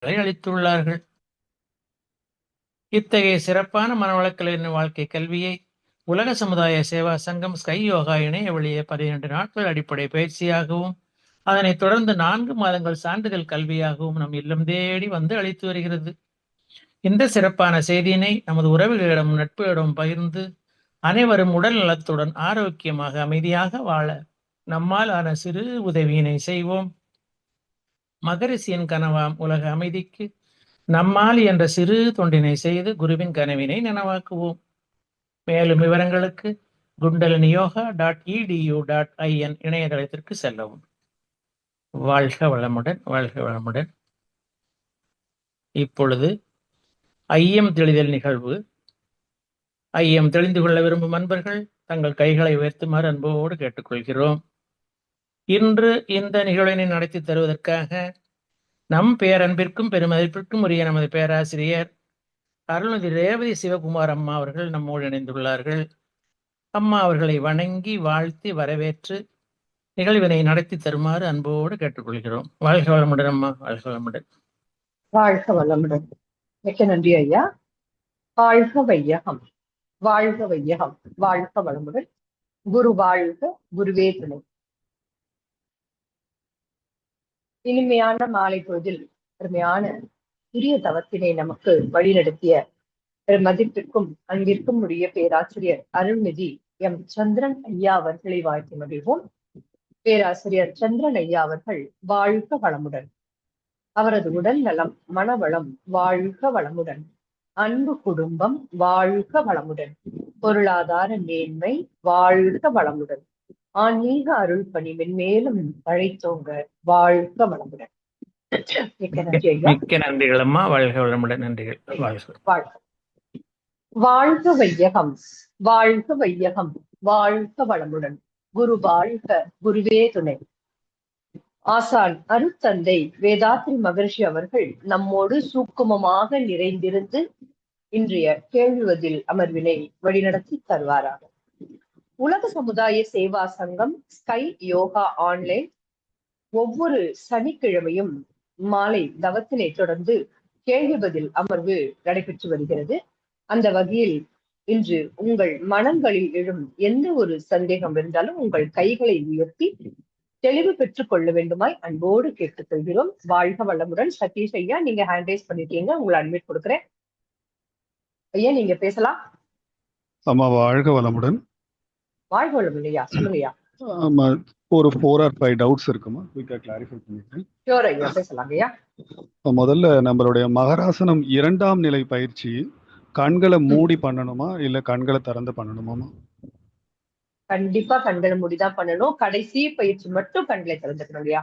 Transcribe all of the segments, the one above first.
அளித்துள்ளார்கள். இத்தகைய சிறப்பான மனவளக்கலைஞர் வாழ்க்கை கல்வியை உலக சமுதாய சேவா சங்கம் ஸ்கை யோகா இணைய வழியே 12 நாட்கள் அடிப்படை பயிற்சியாகவும் அதனைத் தொடர்ந்து 4 மாதங்கள் சான்றிதழ் கல்வியாகவும் நம் இல்லம் தேடி வந்து அளித்து வருகிறது. இந்த சிறப்பான செய்தியினை நமது உறவுகளிடம் நட்புகளிடம் பகிர்ந்து அனைவரும் உடல் நலத்துடன் ஆரோக்கியமாக அமைதியாக வாழ நம்மால் ஆன சிறு உதவியினை செய்வோம். மகரிஷியின் கனவாம் உலக அமைதிக்கு நம்மால் என்ற சிறு தொண்டினை செய்து குருவின் கனவினை நனவாக்குவோம். மேலும் விவரங்களுக்கு kundaliniyoga.edu.in இணையதளத்திற்கு செல்லவும். வாழ்க வளமுடன், வாழ்க வளமுடன். இப்பொழுது ஐயம் தெளிதல் நிகழ்வு. ஐயம் தெளிந்து கொள்ள விரும்பும் அன்பர்கள் தங்கள் கைகளை உயர்த்துமாறு அன்போடு கேட்டுக்கொள்கிறோம். இன்று இந்த நிகழ்வினை நடத்தி தருவதற்காக நம் பேரன்பிற்கும் பெருமதிப்பிற்கும் உரிய நமது பேராசிரியர் அருள்நிதி ரேவதி சிவகுமார் அம்மா அவர்கள் நம்மோடு இணைந்துள்ளார்கள். அம்மா அவர்களை வணங்கி வாழ்த்தி வரவேற்று நிகழ்வினை நடத்தி தருமாறு அன்போடு கேட்டுக்கொள்கிறோம். வாழ்க வளமுடன் அம்மா, வாழ்க வளமுடன். வாழ்க வளமுடன். மிக்க நன்றி ஐயா. வாழ்க வையகம், வாழ்க வையகம், வாழ்க வளமுடன். குரு வாழ்க, குருவே துணை. இனிமையான மாலை பொழுதில் அருமையான புதிய தவத்தினை நமக்கு வழிநடத்திய மதிப்பிற்கும் அன்பிற்கும் உரிய பேராசிரியர் அருள்நிதி எம் சந்திரன் ஐயா அவர்களை வாழ்த்தி மகிழ்வோம். பேராசிரியர் சந்திரன் ஐயா அவர்கள் வாழ்க வளமுடன். அவரது உடல் நலம், மனவளம் வாழ்க வளமுடன். அன்பு குடும்பம் வாழ்க வளமுடன். பொருளாதார மேன்மை வாழ்க வளமுடன். ஆன்மீக அருள் பணி மென்மேலும் தழைத்தோங்க வாழ்க வளமுடன். மிக்க நன்றி ஐயா. மிக்க நன்றிகள் அம்மா, வாழ்க வளமுடன். நன்றிகள். வாழ்க வாழ்க வையகம், வாழ்க வையகம், வாழ்க வளமுடன். குரு வாழ்க, குருவே துணை. ஆசான் அருட்தந்தை வேதாத்ரி மகர்ஷி அவர்கள் நம்மோடு சூக்குமமாக நிறைந்திருந்து இன்றைய கேள்விவதில் அமர்வினை வழிநடத்தி தருவாராக. உலக சமுதாய சேவா சங்கம் ஸ்கை யோகா ஆன்லைன் ஒவ்வொரு சனிக்கிழமையும் மாலை தவத்தினை தொடர்ந்து கேள்வி பதில் அமர்வு நடைபெற்று வருகிறது. அந்த வகையில் இன்று உங்கள் மனங்களில் எழும் எந்த ஒரு சந்தேகம் இருந்தாலும் உங்கள் கைகளை உயர்த்தி தெளிவு பெற்றுக் கொள்ள வேண்டுமாய் அன்போடு கேட்டுக்கொள்கிறோம். வாழ்க வளமுடன். சதீஷ் ஐயா, நீங்க ஹேண்ட் ரைஸ் பண்ணிருக்கீங்க, உங்களை அட்மிட் கொடுக்குறேன். ஐயா நீங்க பேசலாம். ஆமா, வாழ்க வளமுடன். வாழ்க வளமுடன் ஐயா, சொல்லுங்கய்யா. ஆமா, ஒரு 4 or 5 டவுட்ஸ் இருக்குமா, குயிக்கா கிளாரிஃபை பண்ணிக்கிறேன். ஷூர் ஐயா, பேசலாம் ஐயா. முதல்ல நம்மளுடைய மகராசனம் 2ஆம் நிலை பயிற்சி கண்களை மூடி பண்ணணுமா இல்ல கண்களை திறந்து பண்ணணுமா? கண்டிப்பா கண்களை மூடிதான் பண்ணணும். கடைசி பயிற்சி மட்டும் கண்களை திறந்துக்கணும் இல்லையா?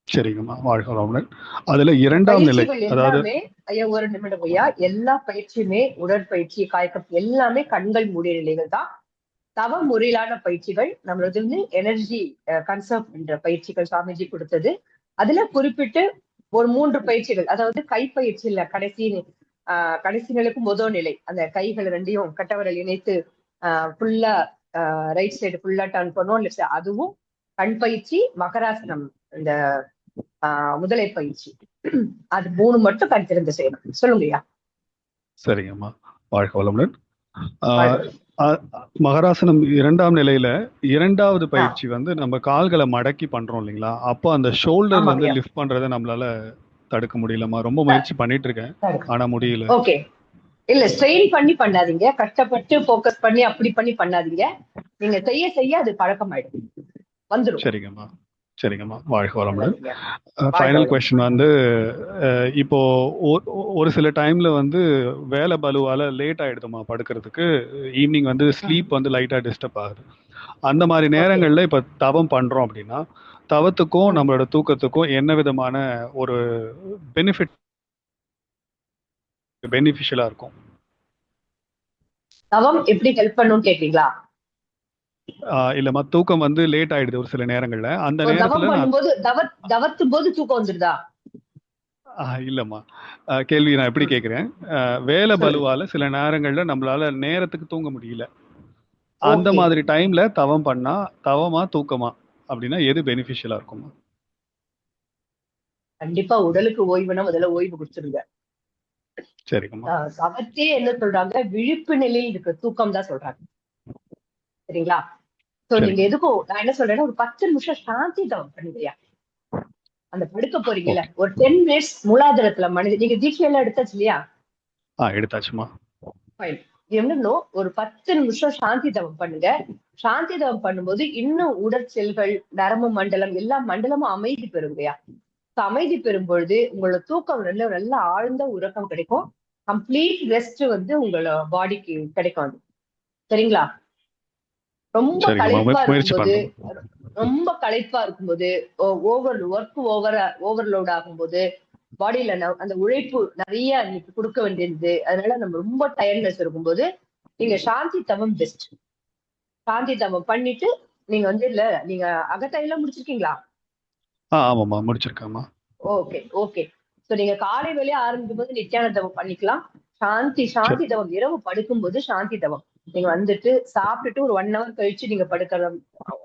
சரிங்கம்மா, வாழ்க வளமுடன். அதுல 2ஆம் நிலை, அதாவது ஐயா ஒரு நிமிடம் ஐயா, எல்லா பயிற்சியுமே உடற்பயிற்சி, காய்கம் எல்லாமே கண்கள் மூடிய நிலைகள் தான். தவ முறையிலான பயிற்சிகள் நம்மளது எனர்ஜி கன்சர்வ் என்ற பயிற்சிகள் சாமிஜி கொடுத்தது. அதுல குறிப்பிட்டு ஒரு 3 பயிற்சிகள், அதாவது கைப்பயிற்சி இல்ல, கடைசி நிலைக்கு முதல் நிலை, அந்த கைகள் ரெண்டையும் கட்டவரல் இணைத்து ஃபுல்லா ரைட் சைடு ஃபுல்லா டர்ன் பண்ணுவோம், லெஃப்ட் சைடு, அதுவும் கண் பயிற்சி, மகராசனம் இந்த முதலை பயிற்சி, அது 3 மட்டும் கண் திறந்து செய்யணும். சொல்லுங்கய்யா. சரிங்கம்மா, வாழ்க வளமுடன். மகராசனம் 2ஆம் நிலையில 2வது பயிற்சி வந்து நம்ம கால்களை மடக்கி பண்றோம் இல்லைங்களா? அப்போ அந்த ஷோல்டர் வந்து லிஃப்ட் பண்றதை நம்மளால தடுக்க முடியலமா? ரொம்ப முயற்சி பண்ணிட்டு இருக்கேன், ஆனா முடியல. ஓகே, இல்ல ஸ்ட்ரெயின் பண்ணி பண்ணாதீங்க, கஷ்டப்பட்டு போக்கஸ் பண்ணி அப்படி பண்ணி பண்ணாதீங்க. நீங்க செய்ய செய்ய அது பழக்கமாயிடும், வந்துடும். சரிங்கம்மா, சரிங்கம்மா, வாழ்க வளமுடன். ஃபைனல் கொஸ்டின் வந்து, இப்போ ஒரு சில டைம்ல வந்து வேலை பலுவால லேட் ஆயிடுதுமா படுக்கிறதுக்கு, ஈவினிங் வந்து ஸ்லீப் வந்து லைட்டா டிஸ்டர்ப் ஆகுது. அந்த மாதிரி நேரங்கள்ல இப்ப தவம் பண்றோம் அப்படின்னா தவத்துக்கும் நம்மளோட தூக்கத்துக்கும் என்ன விதமான ஒரு பெனிஃபிஷியலா இருக்கும்? தவம் எப்படி ஹெல்ப் பண்ணும் கேக்குறீங்களா? இல்லம்மா, தூக்கம் வந்து லேட் ஆயிடுது ஒரு சில நேரங்கள்ல, அந்த நேரத்துல தவத்தும் போது தூக்கம் வந்துருதா? இல்லம்மா, கேள்வி நான் எப்படி கேக்குறேன், வேலை பலுவால சில நேரங்கள்ல நம்மளால நேரத்துக்கு தூங்க முடியல, அந்த மாதிரி டைம்ல தவம் பண்ணா தவமா தூக்கமா அப்படின்னா எது பெனிஃபிஷியலா இருக்குமா? கண்டிப்பா உடலுக்கு ஓய்வுனா முதல்ல ஓய்வு கொடுத்துருங்க. சரிங்கம்மா. அவத்தே என்ன சொல்றாங்க, விழிப்பு நிலையில் இருக்க தூக்கம் தான் சொல்றாங்க. சரிங்களா? சோ நீங்க சரிங்க. எதுக்கும் நான் என்ன சொல்றேன்னா, ஒரு 10 நிமிஷம் சாந்தி தவம் பண்ணுங்கய்யா. அந்த படுக்க போறீங்கல்ல, ஓகே. ஒரு 10 மினிட்ஸ் மூலாதாரத்துல நீங்க தீட்சை எல்லாம் எடுத்தாச்சு இல்லையா? எடுத்தாச்சுமா. ஃபைன். என்னன்னோ ஒரு 10 நிமிஷம் சாந்தி தவம் பண்ணுங்க. சாந்தி தவம் பண்ணும்போது இன்னும் உடற்செல்கள், நரம்பு மண்டலம், எல்லா மண்டலமும் அமைதி பெறுங்கய்யா. அமைதி பெறும் பொழுது உங்களோட தூக்கம் நல்ல ஆழ்ந்த உறக்கம் கிடைக்கும். கம்ப்ளீட் ரெஸ்ட் வந்து உங்களோட பாடிக்கு கிடைக்கும் அது. சரிங்களா? ரொம்ப சரிங்கம்மா. களைப்பா முயற்சி இருக்கும்போது பண்றோம். ரொம்ப களைப்பா இருக்கும்போது ஓவர்லோட் ஆகும்போது பாடியில அந்த உழைப்பு நிறைய இன்னைக்கு கொடுக்க வேண்டியது, அதனால நம்ம ரொம்ப டயர்ட்னஸ் இருக்கும்போது நீங்க சாந்தி தவம் பெஸ்ட். சாந்தி தவம் பண்ணிட்டு நீங்க வந்து நீங்க அகத்தாயெல்லாம் முடிச்சிருக்கீங்களா? ஆமாம்மா, முடிச்சிருக்கேம்மா. Okay okay. சோ நீங்க காலை வேலையை ஆரம்பிக்கும் போது நித்தியான தவம் பண்ணிக்கலாம். சாந்தி சரி. தவம் இரவு படுக்கும்போது சாந்தி தவம். நீங்க வந்துட்டு சாப்பிட்டுட்டு ஒரு 1 hour கழிச்சு நீங்க படுக்கிற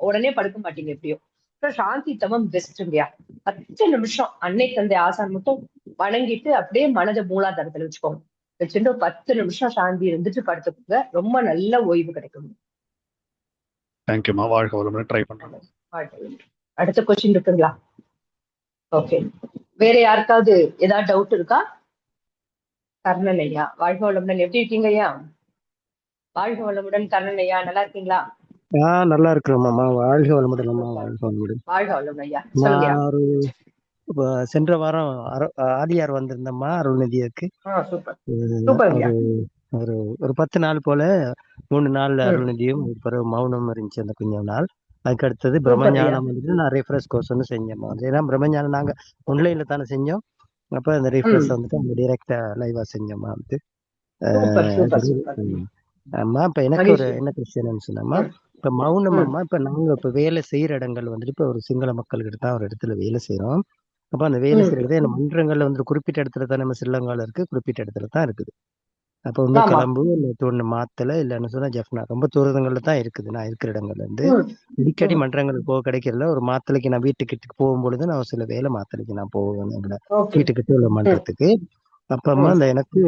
உடனே படுக்க மாட்டீங்க எப்படியும். சாந்தி தவம் பெஸ்ட்ங்கயா. 10 நிமிஷம் அன்னை தந்தை ஆசான் மட்டும் வணங்கிட்டு அப்படியே மனதை மூலாதாரத்துல வச்சுக்கோங்க. வச்சுட்டு 10 நிமிஷம் சாந்தி இருந்துட்டு படுத்துக்கோங்க. ரொம்ப நல்ல ஓய்வு கிடைக்கும். தேங்க்யூம்மா. வாழ்க வளமுடன். ட்ரை பண்றேன். அடுத்த கொஸ்டின் இருக்குங்களா? ஓகே. வேற யாருக்காவது ஏதாவது டவுட் இருக்கா? கர்ணன் ஐயா, வாழ்க வளமுடன். எப்படி இருக்கீங்க ஐயா? வாழ்க வளமுடன் கர்ணன் ஐயா, நல்லா இருக்கீங்களா? நல்லா இருக்கிறோம்மா. வாழ்க வளமுடன் அம்மா. வாழ்க வளமுடன். வாழ்க வளமுடன் ஐயா. நான் ஒரு சென்ற வாரம் ஆலியார் வந்திருந்தேம்மா அருள்நிதிக்கு. ஒரு ஒரு ஒரு 10 நாள் போல 3 நாள் அருள்நிதியும் பிறகு மௌனம் இருந்துச்சு அந்த கொஞ்ச நாள். அதுக்கு அடுத்தது பிரம்மஞானம் வந்துட்டு நான் ரெஃப்ரெஷ் கோர்ஸ் வந்து செஞ்சேம்மா. ஏன்னா பிரம்மஞானம் நாங்க ஆன்லைன்ல தானே செஞ்சோம். அப்ப அந்த ரெஃப்ரெஷ் வந்துட்டு அவங்க டைரக்டா லைவா செஞ்சோம்மா வந்து. ஆமா. இப்ப எனக்கு ஒரு என்ன கொஸ்டின் சொன்னோம்மா, இப்ப மௌனம் அம்மா, இப்ப நாங்க இப்ப வேலை செய்யற இடங்கள் வந்துட்டு இப்ப ஒரு சிங்கள மக்கள்கிட்ட தான் ஒரு இடத்துல வேலை செய்யறோம். அப்ப அந்த வேலை செய்யறது இந்த மன்றங்கள்ல வந்து குறிப்பிட்ட இடத்துல தான் நம்ம ஸ்ரீலங்கால இருக்கு, குறிப்பிட்ட இடத்துல தான் இருக்குது. அப்ப ஒண்ணு கொழம்பு, இல்ல ஒண்ணு மாத்தல, இல்லன்னு சொன்னா ஜெஃப்னா. ரொம்ப தூரங்கள்ல தான் இருக்குது நான் இருக்கிற இடங்கள்ல இருந்து. அடிக்கடி மன்றங்களுக்கு போக கிடைக்கிறதுல ஒரு மாத்தலைக்கு நான் வீட்டுக்கிட்ட போகும்பொழுது நான் சில வேலை மாத்தலைக்கு நான் போவேன் எங்களை வீட்டுக்கிட்ட உள்ள மன்றத்துக்கு. அப்பமா அந்த எனக்கு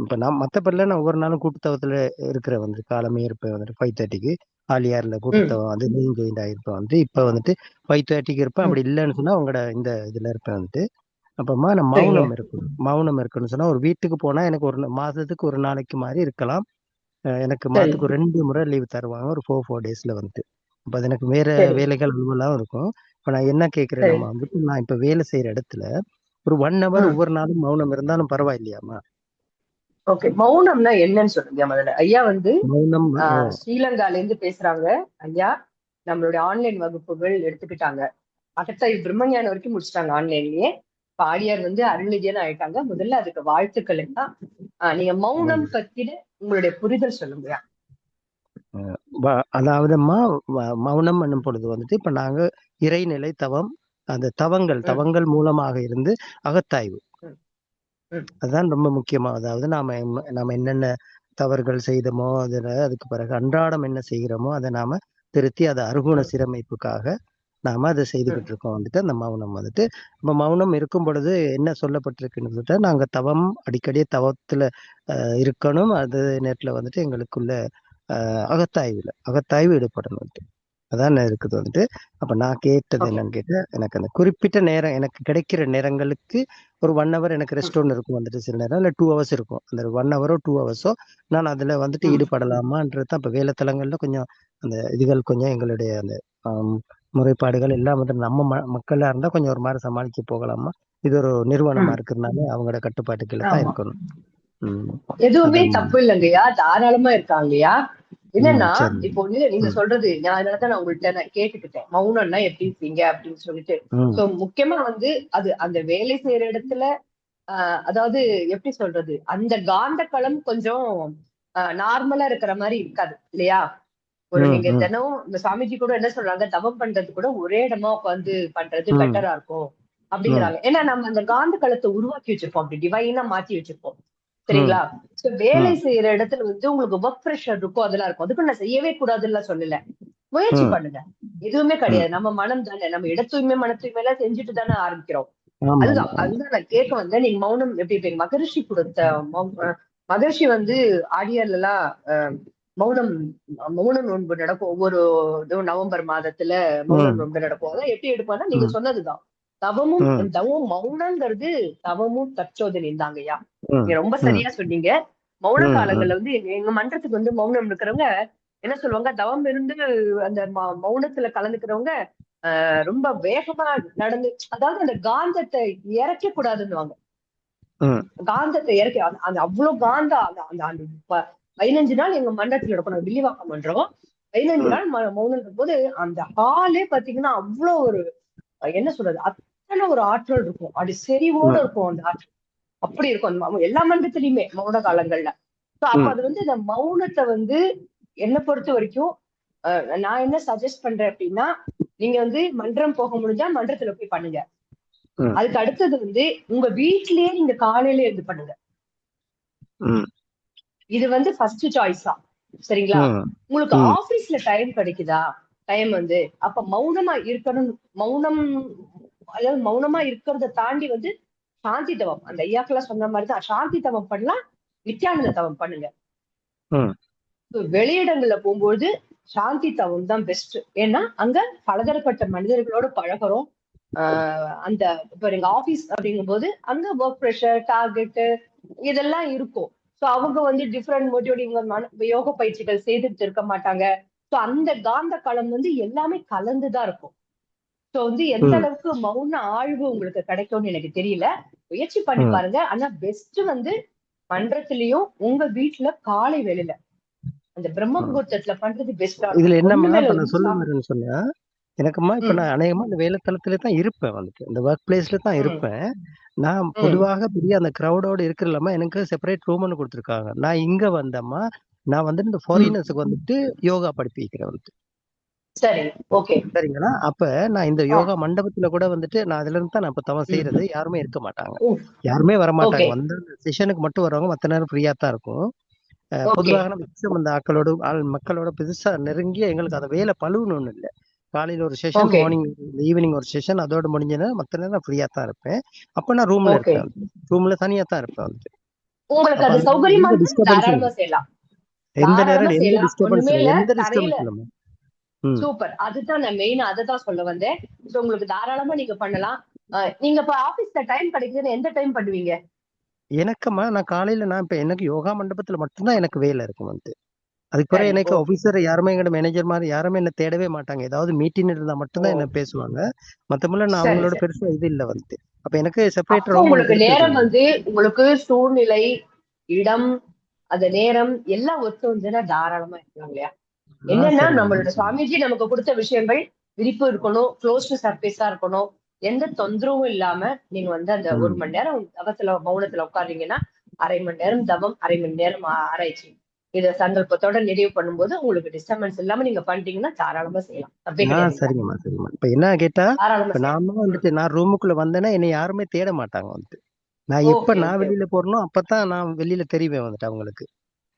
இப்ப நான் மத்தபடில நான் ஒவ்வொரு நாளும் கூட்டுத்தவத்துல இருக்கிற வந்து காலமே இருப்பேன் வந்துட்டு 5:30க்கு ஆலியார்ல கூட்டுத்தவம் வந்து நீங்க ஜாயின் ஆகிருப்பேன் வந்து. இப்ப வந்துட்டு 5:30க்கு இருப்பேன். அப்படி இல்லைன்னு சொன்னா உங்களோட இந்த இதுல இருப்பேன் வந்துட்டு. அப்பமா நான் மௌனம் இருக்குன்னு சொன்னா ஒரு வீட்டுக்கு போனா எனக்கு ஒரு மாசத்துக்கு ஒரு நாளைக்கு மாதிரி இருக்கலாம். எனக்கு மாதத்துக்கு ஒரு 2 முறை லீவ் தருவாங்க ஒரு 4 டேஸ்ல வந்துட்டு. அப்ப அது எனக்கு வேற வேலைகள் அலுவலாம் இருக்கும். இப்ப நான் என்ன கேட்கிறேன், நம்ம வந்துட்டு நான் இப்ப வேலை செய்யற இடத்துல ஒரு 1 hour ஒவ்வொரு நாளும் மௌனம் இருந்தாலும் பரவாயில்லையாமா? ஓகே. மௌனம்னா என்னன்னு சொல்லுங்க முதல்ல. ஐயா வந்து மௌனம் ஸ்ரீலங்கால இருந்து பேசுறாங்க. ஐயா நம்மளுடைய ஆன்லைன் வகுப்புகள் எடுத்துக்கிட்டாங்க. அகத்தாய் பிரம்மஞானம் வரைக்கும் முடிச்சிட்டாங்க ஆன்லைன்லயே. இப்ப ஆலியார் வந்து அருள்நிதியான ஆயிட்டாங்க. முதல்ல அதுக்கு வாழ்த்துக்கள் எல்லாம். நீங்க மௌனம் பத்தின உங்களுடைய புரிதல் சொல்லுங்க. அதாவதுமா மௌனம் என்னும் பொழுது வந்துட்டு இப்ப நாங்க இறைநிலை தவம், அந்த தவங்கள் மூலமாக இருந்து அகத்தாய்வு, அதுதான் ரொம்ப முக்கியமா. அதாவது நாம என்னென்ன தவறுகள் செய்தோமோ அதுக்கு பிறகு அன்றாடம் என்ன செய்கிறோமோ அதை நாம திருத்தி அதை அருகுண சீரமைப்புக்காக நாம அதை செய்துகிட்டு இருக்கோம் வந்துட்டு. அந்த மௌனம் வந்துட்டு இப்ப மௌனம் இருக்கும் பொழுது என்ன சொல்லப்பட்டிருக்குன்னு நாங்க தவம் அடிக்கடி தவத்துல இருக்கணும். அது நேரத்துல வந்துட்டு எங்களுக்குள்ள அகத்தாய்வு ஈடுபடணும். அதான் இருக்குது வந்துட்டு. அப்ப நான் கேட்டது என்னன்னு கேட்டேன், எனக்கு அந்த குறிப்பிட்ட நேரம் எனக்கு கிடைக்கிற நேரங்களுக்கு ஒரு 1 hour எனக்கு ரெஸ்ட் ஒன்று இருக்கும் வந்துட்டு. சில நேரம் இல்லை 2 hours இருக்கும். அந்த 1 hour 2 hours நான் அதுல வந்துட்டு ஈடுபடலாமான்றது தான். இப்ப வேலைத்தலங்கள்ல கொஞ்சம் அந்த இதுகள் கொஞ்சம் எங்களுடைய அந்த முறைப்பாடுகள் எல்லாம் வந்து நம்ம மக்களா இருந்தா கொஞ்சம் ஒரு மாதிரி சமாளிக்க போகலாமா. இது ஒரு நிறுவனமா இருக்கிறதுனால அவங்களோட கட்டுப்பாட்டுக்குள்ள தான் இருக்கணும். எதுவுமே தப்பு இல்லைங்கய்யா, தாராளமா இருக்காங்கய்யா. என்னன்னா இப்போ நீங்க சொல்றது நான் அதனாலதான் நான் உங்கள்கிட்ட கேட்டுக்கிட்டேன் மௌனம்னா எப்படி இருக்கீங்க அப்படின்னு சொல்லிட்டு. சோ முக்கியமா வந்து அது அந்த வேலை செய்யற இடத்துல அதாவது எப்படி சொல்றது, அந்த காந்த களம் கொஞ்சம் நார்மலா இருக்கிற மாதிரி இருக்காது இல்லையா? ஒரு நீங்க தினம் இந்த சாமிஜி கூட என்ன சொல்றாங்க, தவம் பண்றது கூட ஒரே இடமா உட்காந்து பண்றது பெட்டரா இருக்கும் அப்படிங்கிறாங்க. ஏன்னா நம்ம அந்த காந்த களத்தை உருவாக்கி வச்சிருப்போம், அப்படி டிவைனா மாத்தி வச்சிருப்போம். சரிங்களா? சோ வேலை செய்யற இடத்துல வந்து உங்களுக்கு ஒர்க் ப்ரெஷர் இருக்கும், அதெல்லாம் இருக்கும். அதுக்கு நான் செய்யவே கூடாதுன்னு சொல்லல, முயற்சி பண்ணுங்க. எதுவுமே கிடையாது. நம்ம மனம் தானே, நம்ம இட தூய்மை மன தூய்மை எல்லாம் செஞ்சுட்டு தானே ஆரம்பிக்கிறோம். ஆமா ஆமா அதுதான் ஆமா அதுதான் நான் கேட்க வந்தேன். நீங்க மௌனம் எப்படி இருப்பீங்க? மகரிஷி கொடுத்த மகரிஷி வந்து ஆடியர்ல எல்லாம் மௌனம் மௌன நோன்பு நடக்கும். ஒவ்வொரு நவம்பர் மாதத்துல மௌன ம் நோன்பு நடக்கும். அதான் எப்படி எடுப்பாங்கன்னா நீங்க ம் சொன்னதுதான். தவமும் ம் தவம் மௌனங்கிறது தவமும் தற்சோதனையும் தாங்கய்யா. ம் நீங்க ரொம்ப ம் சரியா சொன்னீங்க. மௌன ம் ம் காலங்கள்ல வந்து எங்க மன்றத்துக்கு வந்து மௌனம் இருக்கிறவங்க என்ன சொல்லுவாங்க, தவம் இருந்து அந்த மௌனத்துல கலந்துக்கிறவங்க ரொம்ப வேகமா நடந்து, அதாவது அந்த காந்தத்தை இறக்க கூடாதுன்னுவாங்க. ம் காந்தத்தை இறக்கி அந்த அவ்வளவு காந்தா அந்த அந்த அந்த 15 நாள் எங்க மண்டலத்துல நடக்கும். நாங்க வில்லிவாக்கம் பண்றோம். 15 ம் நாள் மௌனம் இருக்கும் போது அந்த ஹாலே பாத்தீங்கன்னா அவ்வளவு ஒரு என்ன சொல்றது, அத்தனை ஒரு ஆற்றல் இருக்கும். அப்படி செறிவோட ம் இருக்கும் அந்த ஆற்றல். அப்படி இருக்கும் எல்லா மண்டலத்திலயுமே மௌன காலங்கள்ல. அப்ப ம் அது வந்து இந்த மௌனத்தை வந்து என்னை பொறுத்த வரைக்கும் நான் என்ன சஜஸ்ட் பண்றேன் அப்படின்னா, நீங்க வந்து மன்றம் போக முடிஞ்சா மன்றத்துல போய் பண்ணுங்க. ம் அதுக்கு அடுத்தது வந்து உங்க வீட்லயே நீங்க காலையில இருந்து பண்ணுங்க. ம் இது வந்து ஃபர்ஸ்ட் சாய்ஸ் தான். சரிங்களா? ம் உங்களுக்கு ம் ஆபீஸ்ல டைம் கிடைக்குதா? டைம் வந்து அப்ப மௌனமா இருக்கணும். மௌனம், அதாவது மௌனமா இருக்கிறத தாண்டி வந்து சாந்தி தவம், அந்த ஐயாக்கெல்லாம் சொன்ன மாதிரிதான் சாந்தி தவம் பண்ணலாம், நித்யானந்த தவம் பண்ணுங்க. ம் வெளியிடங்கள்ல போகும்போது சாந்தி தவம் தான் பெஸ்ட். ஏன்னா அங்க பலதரப்பட்ட மனிதர்களோட பழகுறோம். அந்த இப்ப எங்க ஆபீஸ் அப்படிங்கும் போது அங்க ஒர்க் ப்ரெஷர், டார்கெட் இதெல்லாம் இருக்கும். சோ அவங்க வந்து டிஃப்ரெண்ட் மோட்டிவேட்டிங் யோக பயிற்சிகள் செய்துட்டு இருக்க மாட்டாங்க. சோ அந்த காந்த களம் வந்து எல்லாமே கலந்துதான் இருக்கும். சோ வந்து எந்த ம் அளவுக்கு மௌன ஆழ்வு உங்களுக்கு கிடைக்கும்னு எனக்கு தெரியல. முயற்சி பண்ணி ம் பாருங்க. ஆனா பெஸ்ட் வந்து மன்றத்திலயும் உங்க வீட்டுல காலை வேளையில அந்த பிரம்ம ம். முகூர்த்தத்துல பண்றது பெஸ்டா இதுல இருக்கும். என்னம்மா ஒண்ணுமே இப்ப இல்ல, நான் சொல்ல வரேன்னு சொன்னா எனக்குமா இப்ப நான் அநேகமா இந்த வேலை தளத்துல தான் இருப்பேன் வந்துட்டு இந்த ஒர்க் பிளேஸ்ல தான் ம், இருப்பேன். நான் ம். பொதுவாக பெரிய அந்த கிரௌடோட இருக்கிறலாமா எனக்கு செப்பரேட் ரூம் ஒன்று கொடுத்துருக்காங்க. நான் இங்க வந்தேம்மா நான் வந்து இந்த ஃபாரினர்ஸுக்கு வந்துட்டு யோகா படிப்பிக்கிறேன் வந்துட்டு. சரி, ஓகே. சரிங்களா? அப்ப நான் இந்த யோகா மண்டபத்துல கூட வந்துட்டு நான் அதுல இருந்து தான் நான் இப்ப தவம் செய்யறது. யாருமே இருக்க மாட்டாங்க. யாருமே வரமாட்டாங்க. ஓகே, வந்து செஷனுக்கு மட்டும் வருவாங்க. மத்த நேரம் ஃப்ரீயா தான் இருக்கும். ஓகே, பொதுவாக நம்ம சிஸ்டம் அந்த மக்களோட பெருசா நெருங்கிய எங்களுக்கு அந்த வேலை பழுவுன்னு ஒண்ணு இல்ல. காலையில ஒரு செஷன், ஓகே, மார்னிங் ஈவினிங் ஒரு செஷன், அதோட முடிஞ்சதுன்னா மத்த நேரம் நான் ஃப்ரீயா தான் இருப்பேன். அப்ப நான் ரூம்ல ஓகே. இருப்பேன். ரூம்ல தனியா தான் இருப்பேன் வந்துட்டு. உங்களுக்கு அப்ப அது அதனால சௌகரியமா எந்த இருந்தா டிஸ்டர்பன்ஸும் தாராளமா இல்லை. செய்யலாம். எந்த தாராளமா நேரம் எந்த செய்யலாம். டிஸ்டர்பன்ஸ் ஒண்ணுமே இல்லை. இல்ல. எந்த தரையில டிஸ்டர்பன்ஸ் இல்லைம்மா. ம். சூப்பர். அதுதான் நான் மெயினா அததான் சொல்ல வந்தேன். சோ உங்களுக்கு தாராளமா நீங்க பண்ணலாம். நீங்க இப்ப ஆபீஸ்ல டைம் கிடைக்குதுன்னு எந்த டைம் பண்ணுவீங்க? எனக்குமா நான் காலையில நான் இப்ப எனக்கு யோகா மண்டபத்துல மட்டும்தான் எனக்கு வேலை இருக்கும் வந்துட்டு. அதுக்கு பிறகு சரி, எனக்கு ஓகே. ஆபீசர் யாருமே எங்களோட மேனேஜர் மாதிரி யாருமே என்ன தேடவே மாட்டாங்க. ஏதாவது மீட்டிங் இருந்தா ஓ, மட்டும்தான் என்ன பேசுவாங்க. மத்தபடி நான் சரி, அவங்களோட சரி. பெருசா இது இல்லை வந்துட்டு. அப்ப எனக்கு செப்பரேட் அப்போ ரூம் ஒன்று உங்களுக்கு நேரம் கொடுத்துருக்காங்க. வந்து உங்களுக்கு சூழ்நிலை, இடம், அந்த நேரம் எல்லாம் ஒத்து வந்துன்னா தாராளமா இருக்கலாம் இல்லையா? என்னன்னா சரிங்கம்மா நம்மளோட சரி. சுவாமிஜி நமக்கு கொடுத்த விஷயங்கள் விரிப்பு இருக்கணும், க்ளோஸ் டு சர்ஃபேஸா இருக்கணும், எந்த தொந்தரவும் இல்லாம நீங்க வந்து அந்த ஒரு ம். மணி நேரம் தவத்துல மௌனத்துல உட்கார்றீங்கன்னா 1/2 மணி நேரம் தவம், 1/2 மணி நேரம் ஆராய்ச்சி, இத சந்தர்ப்பத்தோட நிறைவு பண்ணும்போது உங்களுக்கு டிஸ்டர்பன்ஸ் இல்லாம நீங்க பண்ணிட்டீங்கன்னா தாராளமா செய்யலாம். தப்பே கிடையாது இல்லையா? சரிங்கம்மா சரிங்கம்மா. இப்ப என்ன கேட்டா தாராளமா இப்ப செய்யலாம். நாம வந்துட்டு நான் ரூமுக்குள்ள வந்தேன்னா என்னை யாருமே தேட மாட்டாங்க வந்துட்டு. நான் எப்ப ஓகே, நான் ஓகே, வெளியில போறேனோ அப்பதான் நான் வெளியில தெரிவேன் வந்துட்டு அவங்களுக்கு.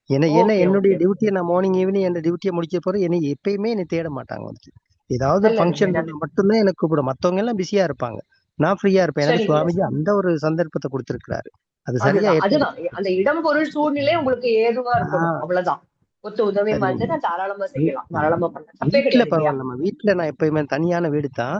ஏன்னா ஏன்னா ஓகே, என்னுடைய ஓகே. டியூட்டியை நான் மார்னிங் ஈவினிங் என் டியூட்டியை முடிச்ச பிறகு என்னை எப்பயுமே என்னை தேட மாட்டாங்க வந்துட்டு. ஏதாவது ஒரு நல்லது, ஃபங்க்ஷன் நல்லது. இருந்தா மட்டும்தான் எனக்கு கூப்பிடும். மத்தவங்க எல்லாம் பிஸியா இருப்பாங்க. நான் ஃப்ரீயா இருப்பேன். எனக்கு சரிங்க. சுவாமிஜி அந்த ஒரு சந்தர்ப்பத்தை கொடுத்திருக்கிறாரு. அது சரியா அதுதான், அதுதான். ஏற்படுத்தி. அந்த இடம், பொருள், சூழ்நிலை உங்களுக்கு ஏதுவா இருக்கணும். ஆஹ் அவ்வளவுதான். ஒத்து உதவியமா சரிங்கம்மா. இருந்ததுன்னா தாராளமா வீ- செய்யலாம். தாராளமா பண்ணலாம். தப்பே வீட்டுல கிடையாது இல்லையா? பரவாயில்லம்மா. வீட்டுல நான் எப்பயுமே தனியான வீடு தான்.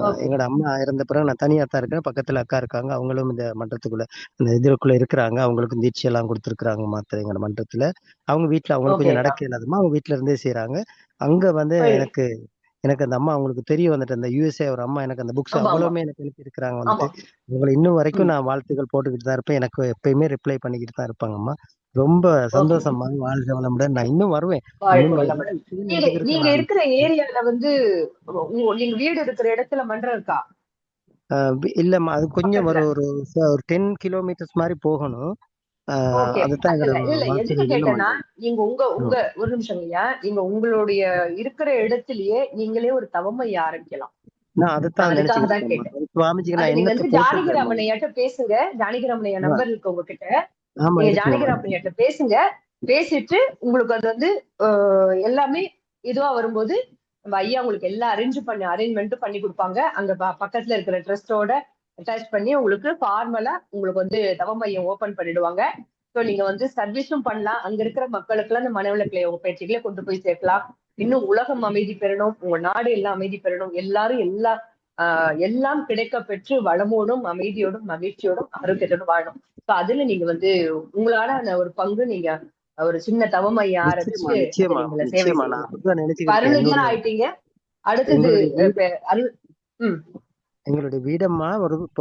ஓகே, எங்களோட அம்மா இறந்த பிறகு நான் தனியா தான் இருக்கேன். பக்கத்துல அக்கா இருக்காங்க. அவங்களும் இந்த மன்றத்துக்குள்ள இந்த இதுக்குள்ள இருக்கிறாங்க. அவங்களுக்கும் தீட்சை எல்லாம் கொடுத்துருக்காங்க மாத்திரை எங்களோட மன்றத்துல. அவங்க வீட்டுல அவங்களுக்கு ஓகே கொஞ்சம் ஐயா. நடக்க இல்லாதமா அவங்க வீட்டுல இருந்தே செய்யறாங்க. அங்க வந்து சரி. எனக்கு எனக்கு அந்த அம்மா அவங்களுக்கு தெரிய வந்துட்டு அந்த யுஎஸ்ஏ ஒரு அம்மா எனக்கு அந்த புக்ஸ் ஆமா, ஆமா, அவ்வளவுமே எனக்கு அனுப்பி இருக்கிறாங்க வந்துட்டு. ஆமா. உங்களை இன்னும் வரைக்கும் ம். நான் வாழ்த்துக்கள் போட்டுக்கிட்டு தான் இருப்பேன். எனக்கு எப்பயுமே ரிப்ளை பண்ணிக்கிட்டு தான் இருப்பாங்கம்மா. ரொம்ப ஓகே. சந்தோஷமா வாழ்க வளமுடன். நான் இன்னும் வருவேன். வாழ்க இன்னும் வளமுடன். ஏதாவது விஷயம் நீங்க எடுத்துக்கிறதுக்கு நீங்க நான் இருக்கிற ஏரியால வந்து நீங்க வீடு இருக்கிற இடத்துல மன்றம் இருக்கா? இல்லம்மா அது கொஞ்சம் பக்கத்துல. ஒரு 10 கிலோமீட்டர்ஸ் மாதிரி போகணும். ஓகே. அதுதான் எங்களோட அதுல இல்ல, எதுக்கு வாசல் உள்ள கேட்டேன்னா, மண்டபம். நீங்க உங்க உங்க ம். ஒரு நிமிஷம் ஐயா. நீங்க உங்களுடைய இருக்கிற இடத்திலேயே நீங்களே ஒரு தவமைய ஆரம்பிக்கலாம். நான் நான் அதைத்தான் அதுக்காக நினைச்சுக்கிட்டு தான் இருக்கேன்மா. கேட்டேன். அது சுவாமிஜிக்கு அது நான் நீங்க என்னத்தை வந்து போட்டிருக்கேன்மா. ஜானகிராமனையாட்ட பேசுங்க. ஜானகிராமனையா ஆ, நம்பர் இருக்கு உங்ககிட்ட. ஆமா நீங்க இருக்குங்கம்மா இருக்கு. ஜானகிராமனையாட்ட பேசுங்க. பேசிட்டு உங்களுக்கு அது வந்து எல்லாமே இதுவா வரும்போது நம்ம ஐயா உங்களுக்கு எல்லா அரேஞ்ச்மெண்ட்டும் பண்ணி கொடுப்பாங்க. அங்க பக்கத்துல இருக்கிற ட்ரஸ்டோட அட்டாச் பண்ணி உங்களுக்கு ஃபார்மலா உங்களுக்கு வந்து தவ மையம் ஓபன் பண்ணிடுவாங்க. ஸோ நீங்க வந்து சர்வீஸும் பண்ணலாம். அங்க இருக்கிற மக்களுக்குலாம் இந்த மனவள கிளை பயிற்சிகளை கொண்டு போய் சேர்க்கலாம். இன்னும் உலகம் அமைதி பெறணும், உங்க நாடு எல்லாம் அமைதி பெறணும், எல்லாரும் எல்லாம் கிடைக்க பெற்று வளமோடும் அமைதியோடும் மகிழ்ச்சியோடும் ஆரோக்கியத்தோடும் வாழணும். ஸோ அதுல நீங்க வந்து உங்களால ஒரு பங்கு நீங்க ஒரு சின்ன தவ மையம் நிச்சயமா ஆரம்பிச்சு நிச்சயமா நீங்க சேவை நிச்சயமா நான் செய்யலாம். அப்படிதான் நினைச்சுக்கிட்டு இருக்கேன். அருளுதான் ஆயிட்டீங்க. அடுத்தது எங்களுடைய அருள். ம் எங்களுடைய வீடம்மா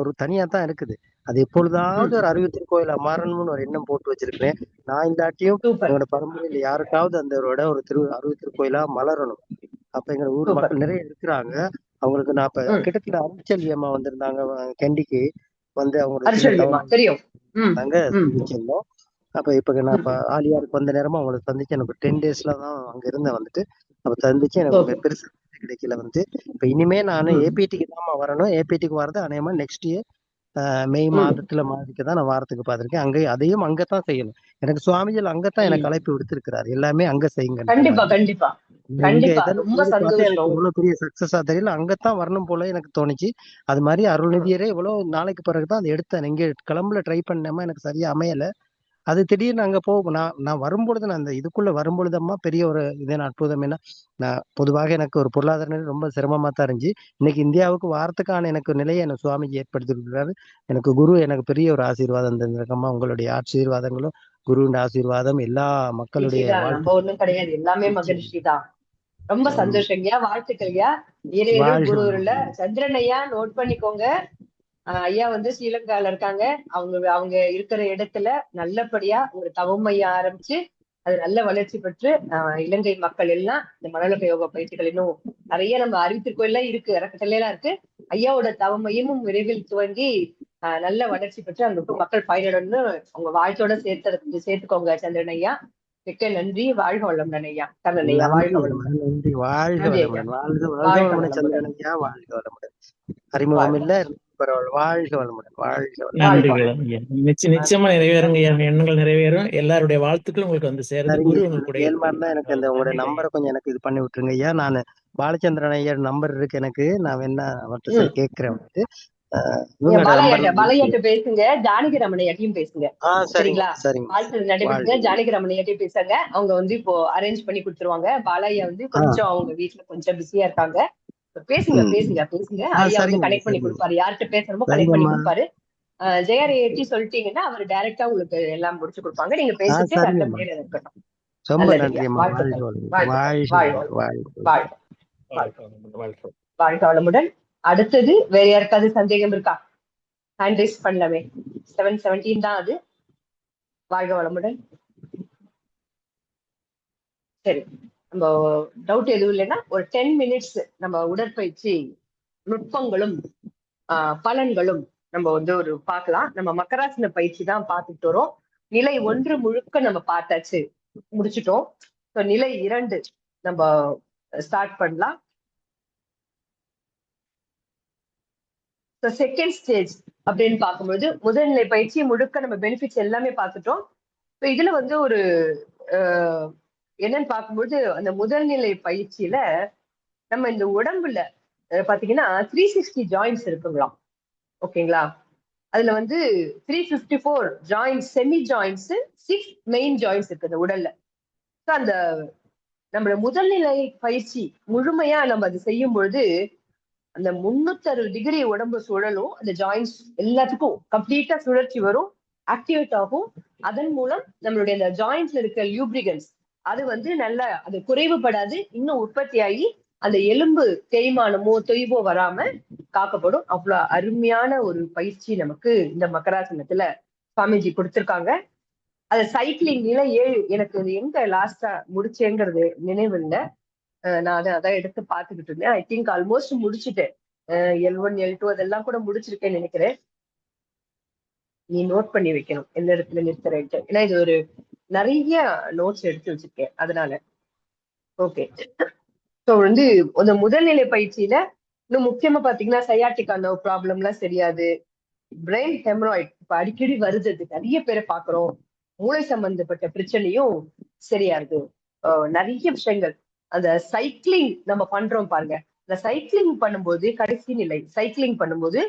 ஒரு தனியா தான் இருக்குது. அது எப்பொழுதாவது ஒரு அறிவுத்திருக்கோயிலா மாறணும்னு ஒரு எண்ணம் போட்டு வச்சிருக்கிறேன். நான் இல்லாட்டியும் சூப்பர் எங்களோட பரம்பரையில யாருக்காவது அந்த ஒரு அறிவுத்திருக்கோயிலா மலரணும். அப்ப எங்க ஊர் சூப்பர். மக்கள் நிறைய இருக்கிறாங்க. அவங்களுக்கு நான் இப்ப கிட்டத்தட்ட அருட்செல்வி அம்மா வந்திருந்தாங்க கண்டிக்கு வந்து அவங்களோட சின்ன அருள்செல்வியம்மா தெரியும். தாங்க சந்திச்சிருந்தோம். அப்ப இப்ப நான் இப்ப ஆலியாருக்கு வந்த நேரமா அவங்களை சந்திச்சு எனக்கு 10 daysல தான் அங்க இருந்தேன் வந்துட்டு. அப்ப சந்திச்சு எனக்கு பெருசு கிடைக்கல வந்து. இப்ப இனிமே நான் ஏபிடிக்கு தான் வரணும். ஏபிடிக்கு வரது அநேகமா நெக்ஸ்ட் இயர் மே மாதத்துல மாதிரிக்கு தான் நான் வாரத்துக்கு பார்த்திருக்கேன். அதையும் அங்கத்தான் செய்யணும். எனக்கு சுவாமிஜிகள் அங்கத்தான் எனக்கு அழைப்பு விடுத்திருக்கிறார். எல்லாமே அங்க செய்யுங்க. கண்டிப்பா கண்டிப்பா கண்டிப்பா. ரொம்ப சந்தோஷம். இவ்வளவு பெரிய சக்சஸா தெரியல. அங்கத்தான் வரணும் போல எனக்கு தோணுச்சு. அது மாதிரி அருள்நிதியரே இவ்வளவு நாளைக்கு பிறகுதான் அதை எடுத்தேன். இங்க கிளம்புல ட்ரை பண்ணாம எனக்கு சரியா அமையல. அது திடீர்னு அங்க நான் வரும்பொழுது நான் அந்த இதுக்குள்ள வரும்பொழுதம்மா பெரிய ஒரு அற்புதம். என்ன நான் பொதுவாக எனக்கு ஒரு பொருளாதார நிலை ரொம்ப சிரமமா தான் இருந்துச்சு. இன்னைக்கு இந்தியாவுக்கு வாரத்துக்கான எனக்கு நிலையை எனக்கு சுவாமிஜி ஏற்படுத்திருக்கிறாரு. எனக்கு குரு எனக்கு பெரிய ஒரு ஆசீர்வாதம் தந்திருக்கம்மா. உங்களுடைய ஆசீர்வாதங்களும் குருவின் ஆசீர்வாதம் எல்லா மக்களுடைய நம்ம ஒண்ணும் கிடையாது, எல்லாமே மகிழ்ச்சி தான். ரொம்ப சந்தோஷங்கய்யா, வாழ்த்துக்கள்யா. இறையரும் குருல சந்திரன் ஐயா நோட் பண்ணிக்கோங்க. ஐயா வந்து ஸ்ரீலங்கால இருக்காங்க. அவங்க இருக்கிற இடத்துல நல்லபடியா ஒரு தவம் மையம் ஆரம்பிச்சு அது நல்ல வளர்ச்சி பெற்று இலங்கை மக்கள் எல்லாம் இந்த மனோலக யோகா பயிற்சிகள் இன்னும் நிறைய நம்ம அறிவித்திருக்கோம் இருக்கு, அறக்கட்டளை எல்லாம் இருக்கு. ஐயாவோட தவ மையமும் விரைவில் துவங்கி நல்ல வளர்ச்சி பெற்று அங்க மக்கள் பயனடன்னு உங்க வாழ்க்கையோட சேர்த்துக்கோங்க சந்திரன் ஐயா. மிக்க நன்றி. வாழ்க வளமுடன் ஐயா. கண்ணன் ஐயா வாழ்க வளமுடன். நன்றி. வாழ்க வளமுடன். வாழ்க வளமுடன் சந்திரன் ஐயா. வாழ்க வளமுடன். அறிமுகம் இல்ல பரவாயில்ல. வாழ்க வளமுடன். வாழ்க வளமுடன். நிச்சயமா நிறைவேறுங்க. எண்ணங்கள் நிறைவேறும். எல்லாருடைய வாழ்த்துக்களும் உங்களுக்கு வந்து சேருது. குரு உங்களுக்கு எனக்கு அந்த உங்களுடைய நம்பரை கொஞ்சம் எனக்கு இது பண்ணி விட்டுருங்க ஐயா. நான் பாலச்சந்திரன் ஐயா நம்பர் இருக்கு எனக்கு. நான் என்ன அவர்கிட்ட கேட்கிறேன் வந்துட்டு. மலையாட்டு பேசுங்க. ஜானகி ரமணையாட்டியும் பேசுங்க. சரிங்களா? நடைபெறுங்க. ஜானகி ரமணையாட்டியும் பேசுங்க. அவங்க வந்து இப்போ அரேஞ்ச் பண்ணி கொடுத்துருவாங்க. பாலையா வந்து கொஞ்சம் அவங்க வீட்டுல கொஞ்சம் பிஸியா இருக்காங்க. பேசுங்க பேசுங்க பேசுங்க. ஐயா வந்து கனெக்ட் பண்ணி கொடுப்பாரு. யார்கிட்ட பேசணுமோ கனெக்ட் பண்ணி கொடுப்பாரு. ஜெயரேட்டி சொல்லிட்டீங்கன்னா அவர் டைரக்டா உங்களுக்கு எல்லாம் முடிச்சு கொடுப்பாங்க. நீங்க பேசிட்டு இருக்கட்டும். ரொம்ப நன்றி. வாழ்க வளமுடன். அடுத்தது வேற யாருக்காவது சந்தேகம் இருக்கா? ஹேண்ட் ரைஸ் பண்ணலாமே. 7:17 தான் அது. வாழ்க வளமுடன். சரி, நம்ம டவுட் எதுவும் இல்லைன்னா ஒரு 10 minutes நம்ம உடற்பயிற்சி நுட்பங்களும் பலன்களும் நம்ம வந்து ஒரு பார்க்கலாம். நம்ம மக்கராசன பயிற்சி தான் பார்த்துட்டு வரோம். நிலை 1 முழுக்க நம்ம பார்த்தாச்சு, முடிச்சுட்டோம். நிலை 2 நம்ம ஸ்டார்ட் பண்ணலாம். செகண்ட் ஸ்டேஜ் அப்படின்னு பார்க்கும்போது முதல்நிலை பயிற்சி முழுக்க நம்ம பெனிஃபிட்ஸ் எல்லாமே பார்த்துட்டோம். இதுல வந்து ஒரு என்னன்னு பார்க்கும்போது அந்த முதல்நிலை பயிற்சியில நம்ம இந்த உடம்புல பாத்தீங்கன்னா 360 ஜாயின்ஸ் இருக்குங்களாம். ஓகேங்களா? அதுல வந்து 354 joints, semi joints, 6 main joints இருக்கு அந்த உடல்ல. அந்த நம்மளோட முதல்நிலை பயிற்சி முழுமையா நம்ம அது செய்யும் பொழுது அந்த 360 டிகிரி உடம்பு சுழலும். அந்த ஜாயின்ஸ் எல்லாத்துக்கும் கம்ப்ளீட்டா சுழற்சி வரும், ஆக்டிவேட் ஆகும். அதன் மூலம் நம்மளுடைய அந்த ஜாயின்ஸ்ல இருக்க லியூப்ரிகன்ஸ் அது வந்து நல்லா அது குறைவுபடாது, இன்னும் உற்பத்தி ஆகி அந்த எலும்பு தேய்மானமோ தொய்வோ வராம காக்கப்படும். அவ்வளவு அருமையான ஒரு பயிற்சி நமக்கு இந்த மக்கராசனத்துல சுவாமிஜி கொடுத்திருக்காங்க. அது சைக்கிளிங் நிலை 7 எனக்கு எங்க லாஸ்டா முடிச்சேங்கிறது நினைவு இல்லை. நான் அதான் எடுத்து பார்த்துக்கிட்டு இருந்தேன். ஐ திங்க் ஆல்மோஸ்ட் முடிச்சுட்டேன். L1 L2 அதெல்லாம் கூட முடிச்சிருக்கேன்னு நினைக்கிறேன். நீ நோட் பண்ணி வைக்கணும் எந்த இடத்துல நிறுத்துறேன்ட்டு. ஏன்னா இது ஒரு நிறைய நோட்ஸ் எடுத்து வச்சிருக்கேன் அதனால. ஓகே. ஸோ வந்து அந்த முதல்நிலை பயிற்சியில இன்னும் முக்கியமா பாத்தீங்கன்னா சயாட்டிக்கா நர்வ் ப்ராப்ளம் எல்லாம் சரியாது. பிரெயின் ஹெமராய்ட் இப்ப அடிக்கடி வருது, நிறைய பேரை பாக்குறோம். மூளை சம்பந்தப்பட்ட பிரச்சனையும் சரியாருது. நிறைய விஷயங்கள். அந்த சைக்கிளிங் நம்ம பண்றோம் பாருங்க. இந்த சைக்கிளிங் பண்ணும்போது கடைசி நிலை சைக்கிளிங் பண்ணும்போது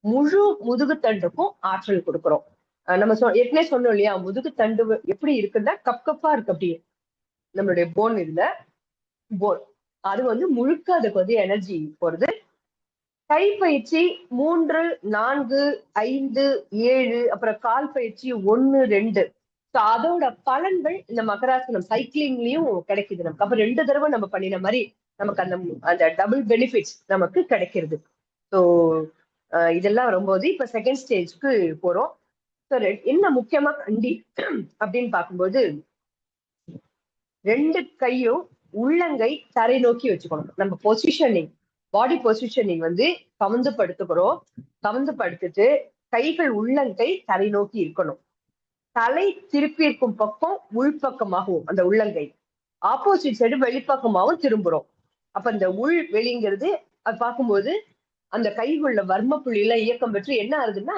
முழு முதுகுத்தண்டுக்கும் ஆற்றல் கொடுக்கிறோம். நம்ம ஏற்கனவே சொன்னோம் இல்லையா, முதுகுத்தண்டு எப்படி இருக்குன்னா கப் கப்பா இருக்கு. அப்படி நம்மளுடைய போன் இதுல போன் அது வந்து முழுக்க அதுக்கு வந்து எனர்ஜி போறது. கைப்பயிற்சி 3, 4, 5, 7, அப்புறம் கால் பயிற்சி 1, 2. அதோட பலன்கள் இந்த மகராசனம் சைக்கிளிங்லயும் கிடைக்குது நமக்கு. அப்ப 2 தடவை நம்ம பண்ணின மாதிரி நமக்கு அந்த டபுள் பெனிஃபிட்ஸ் நமக்கு கிடைக்கிறது. ஸோ இதெல்லாம் வரும்போது இப்ப செகண்ட் ஸ்டேஜ்க்கு போறோம். என்ன முக்கியமா அப்படின்னு பார்க்கும்போது 2 கையும் உள்ளங்கை தரை நோக்கி வச்சுக்கணும். நம்ம பொசிஷனிங் பாடி பொசிஷனிங் வந்து கவுந்து படுத்துக்கிறோம். கவுந்து படுத்துட்டு கைகள் உள்ளங்கை தரை நோக்கி இருக்கணும். தலை திருப்பி இருக்கும் பக்கம் உள்பக்கமாகவும் அந்த உள்ளங்கை ஆப்போசிட் சைடு வெளிப்பக்கமாகவும் திரும்புறோம். அப்ப இந்த உள் வெளிங்கிறது அது பார்க்கும்போது அந்த கைகுள்ள வர்ம புள்ளியில இயக்கம் பெற்று என்ன ஆகுதுன்னா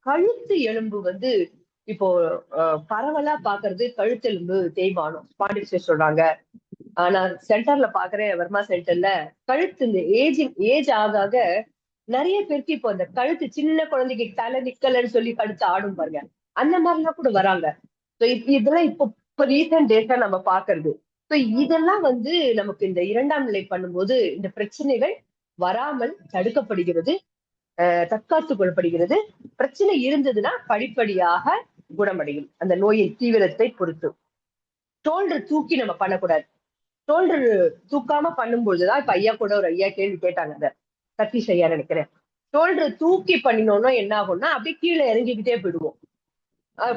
கழுத்து எலும்பு வந்து இப்போ பரவலா பாக்குறது கழுத்தெலும்பு தேய்மானம் ஸ்பாண்டிலைட்டிஸ் சொல்றாங்க. ஆனா சென்டர்ல பாக்குறேன் வர்மா சென்டர்ல கழுத்து இந்த ஏஜ் ஆக ஆக நிறைய பேருக்கு இப்போ அந்த கழுத்து சின்ன குழந்தைக்கு தலை நிக்கலன்னு சொல்லி கழுத்து ஆடும் பாருங்க, அந்த மாதிரிலாம் கூட வராங்க. இதெல்லாம் இப்போ ரீசன்ட் டேஸா நம்ம பாக்குறது. இதெல்லாம் வந்து நமக்கு இந்த 2ஆம் நிலை பண்ணும்போது இந்த பிரச்சனைகள் வராமல் தடுக்கப்படுகிறது, தற்காத்து கொள்ளப்படுகிறது. பிரச்சனை இருந்ததுன்னா படிப்படியாக குணமடையும் அந்த நோயின் தீவிரத்தை பொறுத்து. ஷோல்டர் தூக்கி நம்ம பண்ணக்கூடாது. ஷோல்டர் தூக்காம பண்ணும்போதுதான் இப்ப ஐயா கூட ஒரு ஐயா கேள்வி கேட்டாங்க, அந்த சதீஷ் ஐயா நினைக்கிறேன். ஷோல்டர் தூக்கி பண்ணினோம்னா என்ன ஆகும்னா அப்படியே கீழே இறங்கிக்கிட்டே போயிடுவோம்.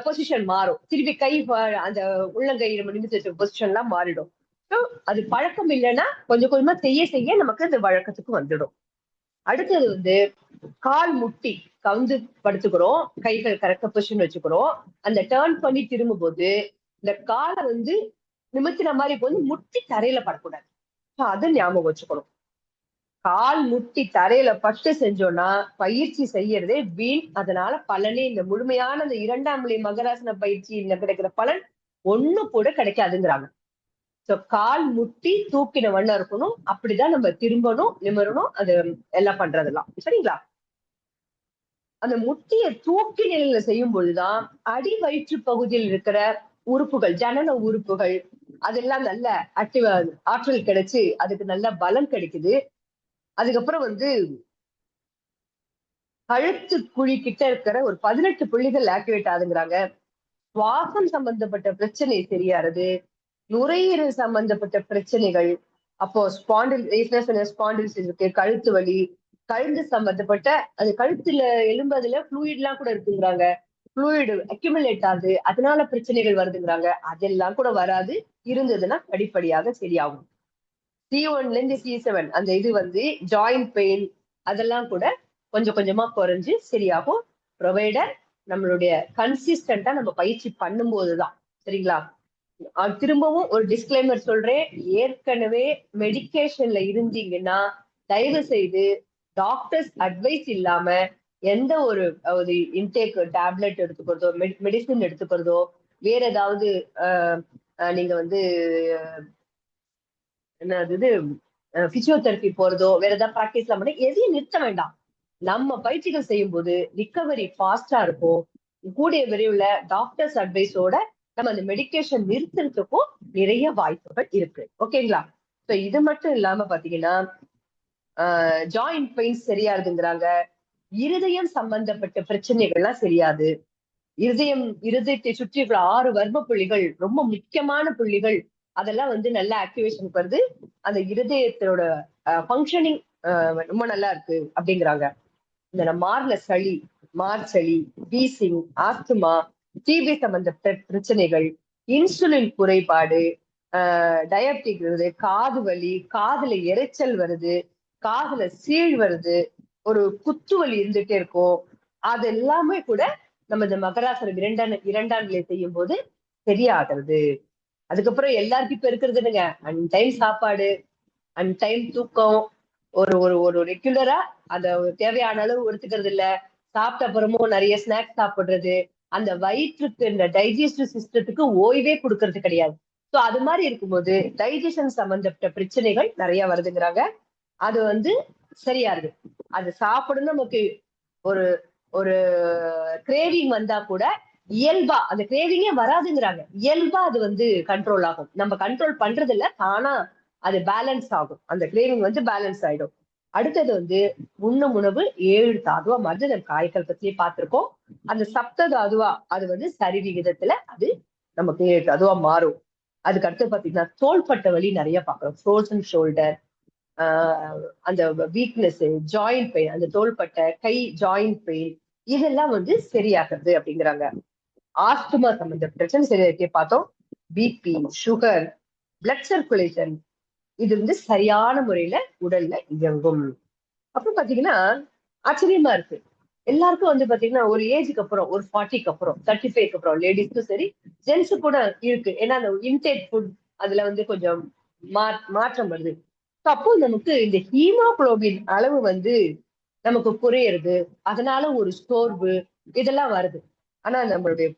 பொசிஷன் மாறும். திருப்பி கை அந்த உள்ளங்கை நம்ம நிமிஷம் பொசிஷன் எல்லாம் மாறிடும். அது பழக்கம் இல்லைன்னா கொஞ்சம் கொஞ்சமா செய்ய செய்ய நமக்கு அந்த வழக்கத்துக்கு வந்துடும். அடுத்தது வந்து கால் முட்டி கவுந்து படுத்துக்கிறோம், கைகள் கரெக்டா பொசிஷன் வச்சுக்கிறோம். அந்த டேர்ன் பண்ணி திரும்பும் போது இந்த காலை வந்து நிமித்தின மாதிரி வந்து முட்டி தரையில படக்கூடாது. அதை ஞாபகம் வச்சுக்கணும். கால் முட்டி தரையில பட்டு செஞ்சோம்னா பயிற்சி செய்யறதே வீண். அதனால பலனே இந்த முழுமையான இந்த 2ஆம் நிலை மகராசன பயிற்சியில கிடைக்கிற பலன் ஒண்ணு கூட கிடைக்காதுங்கிறாங்க. கால் முட்டி தூக்கின வண்ணம் இருக்கணும். அப்படிதான் நம்ம திரும்பணும், நிமிரணும், அது எல்லாம் பண்றதெல்லாம் சரிங்களா. அந்த முட்டியை தூக்கி நிலையில செய்யும் பொழுதுதான் அடி வயிற்று பகுதியில் இருக்கிற உறுப்புகள், ஜனன உறுப்புகள் அதெல்லாம் நல்ல ஆக்டிவா ஆற்றல் கிடைச்சு அதுக்கு நல்ல பலம் கிடைக்குது. அதுக்கப்புறம் வந்து கழுத்து குழி கிட்ட இருக்கிற ஒரு 18 புள்ளிகள் ஆக்டிவேட் ஆகுங்கிறாங்க. சுவாசம் சம்பந்தப்பட்ட பிரச்சனை சரியாறது, நுரையீரல் சம்பந்தப்பட்ட பிரச்சனைகள், அப்போ ஸ்பாண்டில்ஸ் இருக்கு, கழுத்து வலி, கழுத்து சம்பந்தப்பட்ட அது கழுத்துல எலும்பு அதுல ஃப்ளூயிட் எல்லாம் கூட இருக்குங்கிறாங்க. ஃப்ளூயிட் அக்யூமுலேட் ஆகுது, அதனால பிரச்சனைகள் வருதுங்கிறாங்க. அதெல்லாம் கூட வராது, இருந்ததுன்னா படிப்படியாக சரியாகும். C1ல இருந்து C7 அந்த இது வந்து ஜாயிண்ட் பெயின் அதெல்லாம் கூட கொஞ்சம் கொஞ்சமா குறைஞ்சு சரியாகும். ப்ரொவைடர் நம்மளுடைய கன்சிஸ்டன்டா நம்ம பயிற்சி பண்ணும் போதுதான் சரிங்களா. திரும்பவும் ஒரு டிஸ்க்ளைமர் சொல்றேன், ஏற்கனவே மெடிக்கேஷன்ல இருந்தீங்கன்னா தயவு செய்து டாக்டர்ஸ் அட்வைஸ் இல்லாம எந்த ஒரு இன்டேக் டேப்லெட் எடுத்துக்கிறதோ மெடிசின் எடுத்துக்கிறதோ வேற ஏதாவது நீங்க வந்து என்னது பிசியோதெரபி போறதோ வேற ஏதாவது பிராக்டிஸ் எல்லாம் பண்ண எதையும் நிறுத்த வேண்டாம். நம்ம பயிற்சிகள் செய்யும் போது ரிகவரி ஃபாஸ்டா இருக்கும். கூடிய விரைவில் டாக்டர்ஸ் அட்வைஸோட நம்ம அந்த மெடிக்கேஷன் நிறுத்துறதுக்கும் நிறைய வாய்ப்புகள் இருக்கு. ஓகேங்களா. இது மட்டும் இல்லாம பாத்தீங்கன்னா ஜாயிண்ட் பெயின்ஸ் சரியாதுங்கிறாங்க. இருதயம் சம்பந்தப்பட்ட பிரச்சனைகள்லாம் சரியாது. இருதயத்தை சுற்றி இருக்கிற 6 வர்ம புள்ளிகள் ரொம்ப முக்கியமான புள்ளிகள், அதெல்லாம் வந்து நல்ல ஆக்டிவேஷன் வருது. அந்த இருதயத்தோட ஃபங்க்ஷனிங் ரொம்ப நல்லா இருக்கு அப்படிங்கிறாங்க. இந்த மார்சளி, வீசிங், ஆஸ்துமா, டிபி சம்பந்தப்பட்ட பிரச்சனைகள், இன்சுலின் குறைபாடு, டயபெட்டிக் வருது, காது வலி, காதுல இரைச்சல் வருது, காதுல சீழ் வருது, ஒரு குத்து வலி இருந்துட்டே இருக்கும். அது எல்லாமே கூட நம்ம இந்த மகராசனம் 2ஆம் நிலை செய்யும் போது சரியாகிறது. அதுக்கப்புறம் எல்லாருக்கும் இப்ப இருக்கிறதுங்க அன்டைம் சாப்பாடு, அன்டைம் தூக்கம், ஒரு ஒரு ஒரு ரெகுலரா அத தேவையான அளவு எடுத்துக்கிறது இல்ல. சாப்பிட்ட அப்புறமும் நிறைய ஸ்நாக்ஸ் சாப்பிடுறது, அந்த வயிற்றுக்கு இந்த டைஜஸ்டிவ் சிஸ்டத்துக்கு ஓய்வே கொடுக்கறது கிடையாது. சோ அது மாதிரி இருக்கும்போது டைஜஷன் சம்பந்தப்பட்ட பிரச்சனைகள் நிறைய வருதுங்கிறாங்க. அது வந்து சரியா இருக்கு. அது சாப்பிடணும் நமக்கு ஒரு ஒரு கிரேவிங் வந்தா கூட இயல்பா அந்த கிரேவிங்கே வராதுங்கிறாங்க. இயல்பா அது வந்து கண்ட்ரோல் ஆகும். நம்ம கண்ட்ரோல் பண்றது இல்ல, தானா அது பேலன்ஸ் ஆகும். அந்த கிரேவிங் வந்து பேலன்ஸ் ஆயிடும். அடுத்தது வந்து உண்ணும் உணவு 7 தாதுவா மருந்து நம்ம காய்கள் பத்தியே பார்த்திருக்கோம். அந்த சப்த தாதுவா அது வந்து சரி விகிதத்துல அது நமக்கு 7 தாதுவா மாறும். அதுக்கு அடுத்து பாத்தீங்கன்னா தோள்பட்டை வலி நிறைய பாக்குறோம். ஃப்ரோசன் ஷோல்டர், அந்த வீக்னஸ், ஜாயிண்ட் பெயின், அந்த தோள்பட்டை கை ஜாயிண்ட் பெயின் இதெல்லாம் வந்து சரியாகிறது அப்படிங்கிறாங்க. ஆஸ்துமா சம்பந்த பிரச்சனை சரியாக்கே பார்த்தோம். பிபி, சுகர், பிளட் சர்க்குலேஷன் இது வந்து சரியான முறையில உடல்ல இயங்கும். அப்புறம் பாத்தீங்கன்னா ஆச்சரியமா இருக்கு. எல்லாருக்கும் வந்து பாத்தீங்கன்னா ஒரு ஏஜுக்கு அப்புறம், ஒரு 40க்கு அப்புறம், 35க்கு அப்புறம் லேடிஸ்க்கும் சரி ஜென்ஸு கூட இருக்கு. ஏன்னா அந்த இன்டேக் ஃபுட் அதுல வந்து கொஞ்சம் மாற்றம் வருது. அப்போ நமக்கு இந்த ஹீமோகுளோபின் அளவு வந்து நமக்கு குறையிறது, அதனால ஒரு சோர்வு இதெல்லாம் வருது. ஆனா நம்மளுடைய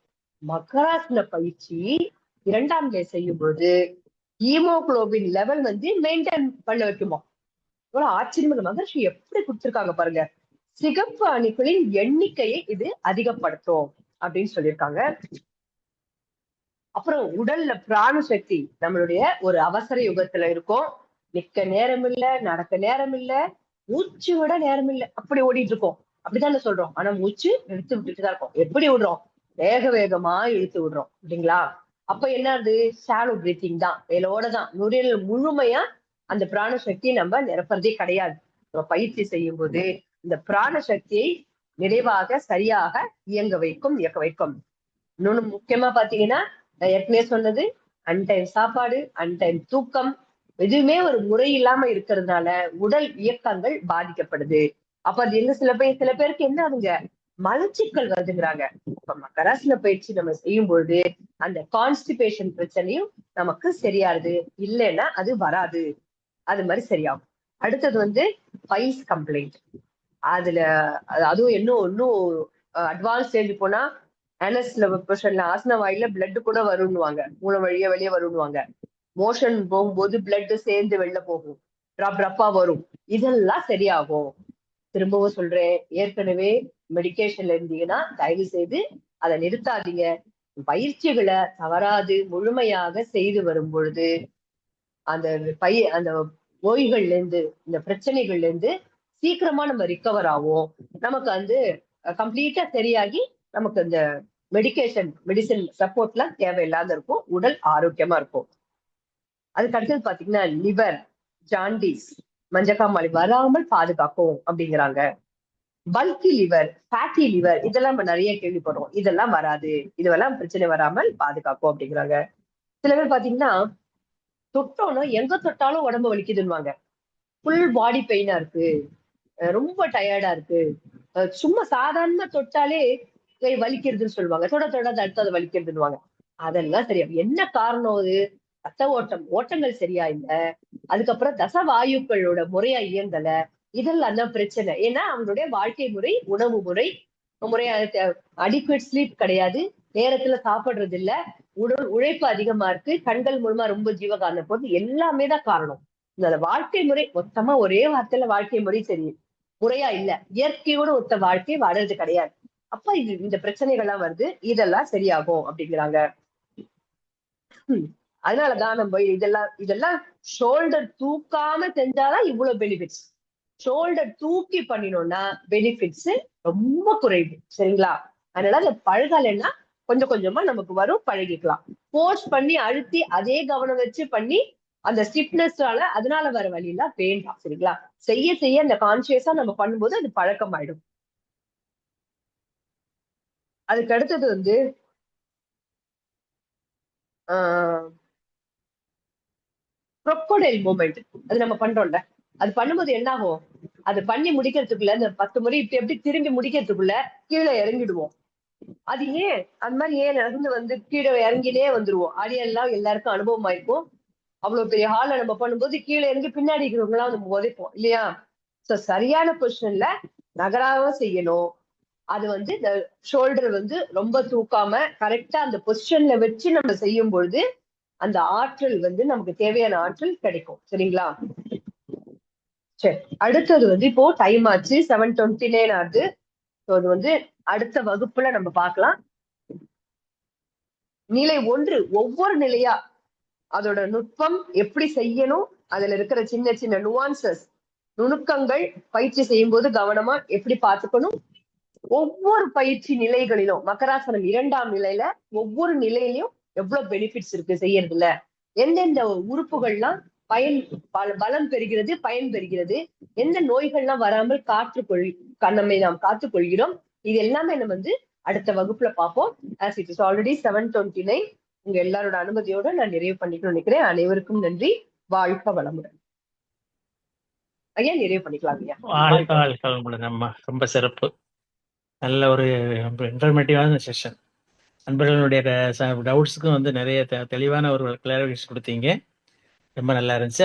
மகராசன பயிற்சி 2ஆம் நிலை செய்யும் போது ஹீமோகுளோபின் லெவல் வந்து மெயின்டைன் பண்ண வைக்குமா. இவ்வளவு ஆச்சரியமான மகர்ஷி எப்படி கொடுத்திருக்காங்க பாருங்க. சிகப்பு அணுக்களின் எண்ணிக்கையை இது அதிகப்படுத்தும் அப்படின்னு சொல்லியிருக்காங்க. அப்புறம் உடல்ல பிராண சக்தி நம்மளுடைய ஒரு அவசர யுகத்துல இருக்கும். நிக்க நேரம் இல்ல, நடக்க நேரம் இல்ல, மூச்சு விட நேரம் இல்ல, அப்படி ஓடிட்டு இருக்கோம். அப்படித்தானே சொல்றோம். ஆனா மூச்சு இழுத்து விட்டுட்டுதான் இருக்கோம். எப்படி விடுறோம்? வேக வேகமா இழுத்து விடுறோம் இல்லைங்களா? அப்ப என்னது? ஷாலோ பிரீத்திங் தான், வேலோட தான். நுரையீரல் முழுமையா அந்த பிராண சக்தியை நம்ம நிரப்புறதே கிடையாது. நம்ம பயிற்சி செய்யும் போது இந்த பிராண சக்தியை நிறைவாக சரியாக இயக்க வைக்கும். இன்னொன்னு முக்கியமா பாத்தீங்கன்னா நான் ஏற்கனவே சொன்னது, அன்டைம் சாப்பாடு, அன்டைம் தூக்கம் எதுவுமே ஒரு முறை இல்லாம இருக்கிறதுனால உடல் இயக்கங்கள் பாதிக்கப்படுது. அப்ப அது என்ன சில பேருக்கு என்ன ஆகுங்க, மலச்சிக்கல் வருதுங்கிறாங்க. இப்ப மகராசன பயிற்சி நம்ம செய்யும் பொழுது அந்த கான்ஸ்டிபேஷன் பிரச்சனையும் நமக்கு சரியாகுது. இல்லைன்னா அது வராது. அது மாதிரி சரியாகும். அடுத்தது வந்து பைல்ஸ் கம்ப்ளைண்ட். அதுல அதுவும் இன்னும் அட்வான்ஸ் ஸ்டேஜ் போனா ஆசன வாயில பிளட் கூட வரும்னுவாங்க. மூளை வழியா வெளியே வரும்னுவாங்க. மோஷன் போகும்போது பிளட் சேர்ந்து வெளில போகும், ரப்பா வரும். இதெல்லாம் சரியாகும். திரும்பவும் சொல்றேன், ஏற்கனவே மெடிக்கேஷன்ல இருந்தீங்கன்னா தயவு செய்து அதை நிறுத்தாதீங்க. பயிற்சிகளை தவறாது முழுமையாக செய்து வரும் பொழுது அந்த அந்த நோய்கள்ல இருந்து, இந்த பிரச்சனைகள்ல இருந்து சீக்கிரமா நம்ம ரிகவர் ஆகும். நமக்கு வந்து கம்ப்ளீட்டா சரியாகி நமக்கு இந்த மெடிசன் சப்போர்ட் எல்லாம் தேவையில்லாத இருக்கும். உடல் ஆரோக்கியமா இருக்கும். அதுக்கு அடுத்தது பாத்தீங்கன்னா லிவர், ஜாண்டிஸ், மஞ்சக்காமாலை வராமல் பாதுகாக்கும் அப்படிங்கிறாங்க. பல்கி லிவர், ஃபேட்டி லிவர் இதெல்லாம் நம்ம நிறைய கேள்விப்படுறோம். இதெல்லாம் வராது. இதெல்லாம் பிரச்சனை வராமல் பாதுகாக்கும் அப்படிங்கிறாங்க. சில பேர் பாத்தீங்கன்னா தொட்டோம்னா எங்க தொட்டாலும் உடம்பு வலிக்குதுன்னுவாங்க. ஃபுல் பாடி பெயினா இருக்கு, ரொம்ப டயர்டா இருக்கு, சும்மா சாதாரணமா தொட்டாலே கை வலிக்கிறதுன்னு சொல்லுவாங்க. தொட அடுத்தது வலிக்கிறதுன்னுவாங்க. அதெல்லாம் சரியா என்ன காரணம்? அது ரத்த ஓட்டங்கள் சரியா இல்ல, அதுக்கப்புறம் தசவாயுக்களோட முறையா இயங்கல, இதெல்லாம் தான் பிரச்சனை. ஏன்னா அவங்களுடைய வாழ்க்கை முறை, உணவு முறையா அடிக்குவேட் ஸ்லீப் கிடையாது, நேரத்துல சாப்பிடுறது இல்ல, உழைப்பு அதிகமா இருக்கு, கண்கள் மூலமா ரொம்ப ஜீவகாரணம் போது எல்லாமே தான் காரணம். இந்த வாழ்க்கை முறை மொத்தமா ஒரே வார்த்தையில வாழ்க்கை முறை சரி முறையா இல்ல, இயற்கையோட ஒத்த வாழ்க்கை வாழறது கிடையாது. அப்ப இந்த பிரச்சனைகள்லாம் வருது. இதெல்லாம் சரியாகும் அப்படிங்கிறாங்க. அதனாலதான் நம்ம இதெல்லாம் ஷோல்டர் தூக்காம செஞ்சாதான் இவ்வளவு பெனிஃபிட்ஸ். ஷோல்டர் தூக்கி பண்ணினோம்னா பெனிஃபிட்ஸ் ரொம்ப குறைவு. சரிங்களா? அதனால அந்த பழகலைன்னா கொஞ்சம் கொஞ்சமா நமக்கு வரும், பழகிக்கலாம். போர்ஸ் பண்ணி அழுத்தி அதே கவனம் வச்சு பண்ணி அந்த ஸ்டிப்னஸ்னால அதனால வர வழியெல்லாம் வேண்டாம். சரிங்களா? செய்ய செய்ய அந்த கான்சியஸா நம்ம பண்ணும்போது அது பழக்கம் ஆயிடும். அதுக்கு அடுத்தது வந்து crocodile மூமெண்ட். அது நம்ம பண்றோம்ல, அது பண்ணும்போது என்ன ஆகும்? அது பண்ணி முடிக்கிறதுக்குள்ள இந்த 10 முறை இப்படி எப்படி திரும்பி முடிக்கிறதுக்குள்ள கீழே இறங்கிடுவோம். அது ஏன் அந்த மாதிரி நடந்து வந்து கீழே இறங்கினே வந்துருவோம். அடியெல்லாம் எல்லாருக்கும் அனுபவமா இருக்கும். அவ்வளவு பெரிய ஹால்ல நம்ம பண்ணும்போது கீழே இறங்கி பின்னாடி இருக்கிறவங்க எல்லாம் நம்ம உதைப்போம் இல்லையா? சோ சரியான பொசிஷன்ல நகராம செய்யணும். அது வந்து இந்த ஷோல்டர் வந்து ரொம்ப தூக்காம கரெக்டா அந்த பொசிஷன்ல வச்சு நம்ம செய்யும் பொழுது அந்த ஆற்றல் வந்து நமக்கு தேவையான ஆற்றல் கிடைக்கும். சரிங்களா? சரி, அடுத்தது வந்து இப்போ டைம் ஆச்சு, 7:29 ஆகுது. ஸோ அது வந்து அடுத்த வகுப்புல நம்ம பார்க்கலாம். நிலை 1 ஒவ்வொரு நிலையா அதோட நுட்பம் எப்படி செய்யணும், அதுல இருக்கிற சின்ன சின்ன நுவான்சஸ் நுணுக்கங்கள் பயிற்சி செய்யும் போது கவனமா எப்படி பார்த்துக்கணும். ஒவ்வொரு பயிற்சி நிலைகளிலும் மக்கராசனம் 2ஆம் நிலையில ஒவ்வொரு நிலையிலையும் எவ்வளவு பெனிஃபிட்ஸ் இருக்கு செய்யறதுல, எந்தெந்த உறுப்புகள்லாம் பலம் பெறுகிறது, பயன் பெறுகிறது, எந்த நோய்கள்லாம் வராமல் நம்மை நாம் காத்துக் கொள்கிறோம். இது எல்லாமே நம்ம வந்து அடுத்த வகுப்புல பார்ப்போம். as it is already 7:29. உங்க எல்லாரோட அனுமதியோட நான் நிறைவு பண்ணிக்கணும்னு நினைக்கிறேன். அனைவருக்கும் நன்றி. வாழ்க வளமுடன். ஐயா நிறைவு பண்ணிக்கலாம் ஐயா. வாழ்க வளமுடன் அம்மா. ரொம்ப சிறப்பு. நல்ல ஒரு இன்ஃபர்மேட்டிவான செஷன். நண்பர்களுடைய டவுட்ஸுக்கும் வந்து நிறைய தெளிவான ஒரு கிளாரிஃபிகேஷன் கொடுத்தீங்க. ரொம்ப நல்லா இருந்துச்சு.